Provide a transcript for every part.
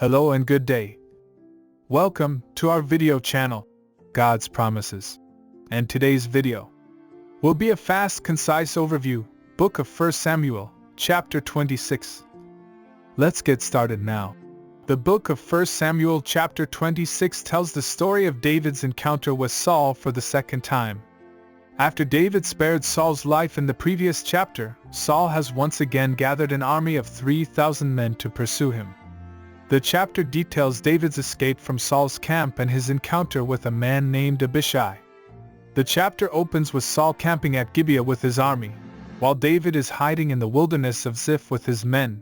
Hello and good day. Welcome to our video channel, God's Promises. And today's video will be a fast, concise overview, book of 1 Samuel, chapter 26. Let's get started now. The book of 1 Samuel chapter 26 tells the story of David's encounter with Saul for the second time. After David spared Saul's life in the previous chapter, Saul has once again gathered an army of 3,000 men to pursue him. The chapter details David's escape from Saul's camp and his encounter with a man named Abishai. The chapter opens with Saul camping at Gibeah with his army, while David is hiding in the wilderness of Ziph with his men.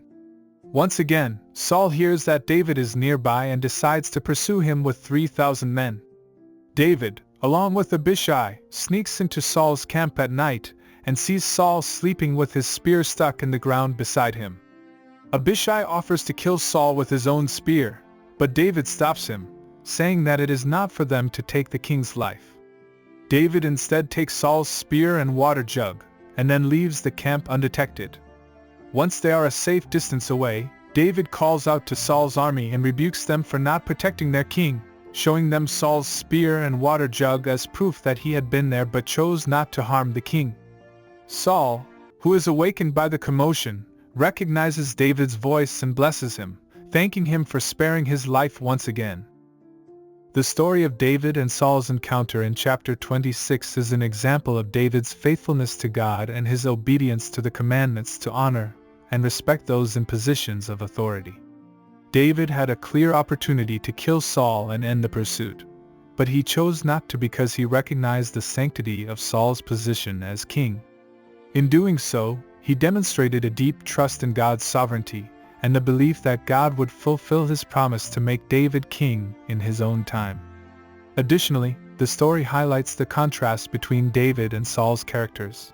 Once again, Saul hears that David is nearby and decides to pursue him with 3,000 men. David, along with Abishai, sneaks into Saul's camp at night and sees Saul sleeping with his spear stuck in the ground beside him. Abishai offers to kill Saul with his own spear, but David stops him, saying that it is not for them to take the king's life. David instead takes Saul's spear and water jug, and then leaves the camp undetected. Once they are a safe distance away, David calls out to Saul's army and rebukes them for not protecting their king, showing them Saul's spear and water jug as proof that he had been there but chose not to harm the king. Saul, who is awakened by the commotion, recognizes David's voice and blesses him, thanking him for sparing his life once again. The story of David and Saul's encounter in chapter 26 is an example of David's faithfulness to God and his obedience to the commandments to honor and respect those in positions of authority. David had a clear opportunity to kill Saul and end the pursuit, but he chose not to because he recognized the sanctity of Saul's position as king. In doing so, he demonstrated a deep trust in God's sovereignty and the belief that God would fulfill his promise to make David king in his own time. Additionally, the story highlights the contrast between David and Saul's characters.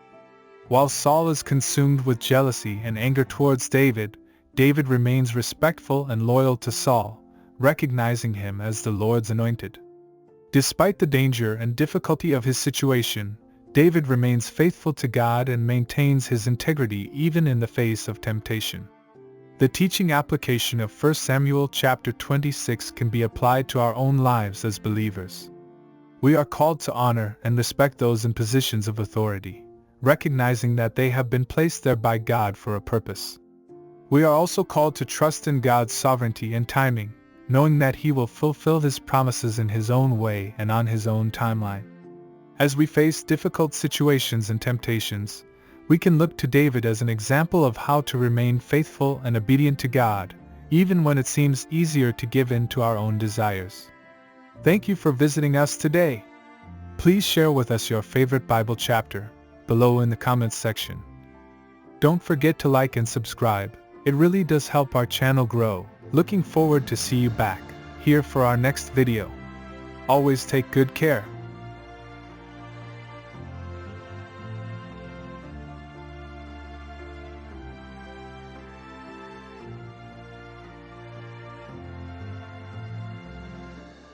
While Saul is consumed with jealousy and anger towards David, David remains respectful and loyal to Saul, recognizing him as the Lord's anointed. Despite the danger and difficulty of his situation, David remains faithful to God and maintains his integrity even in the face of temptation. The teaching application of 1 Samuel chapter 26 can be applied to our own lives as believers. We are called to honor and respect those in positions of authority, recognizing that they have been placed there by God for a purpose. We are also called to trust in God's sovereignty and timing, knowing that He will fulfill His promises in His own way and on His own timeline. As we face difficult situations and temptations, we can look to David as an example of how to remain faithful and obedient to God, even when it seems easier to give in to our own desires. Thank you for visiting us today. Please share with us your favorite Bible chapter below in the comments section. Don't forget to like and subscribe. It really does help our channel grow. Looking forward to see you back here for our next video. Always take good care.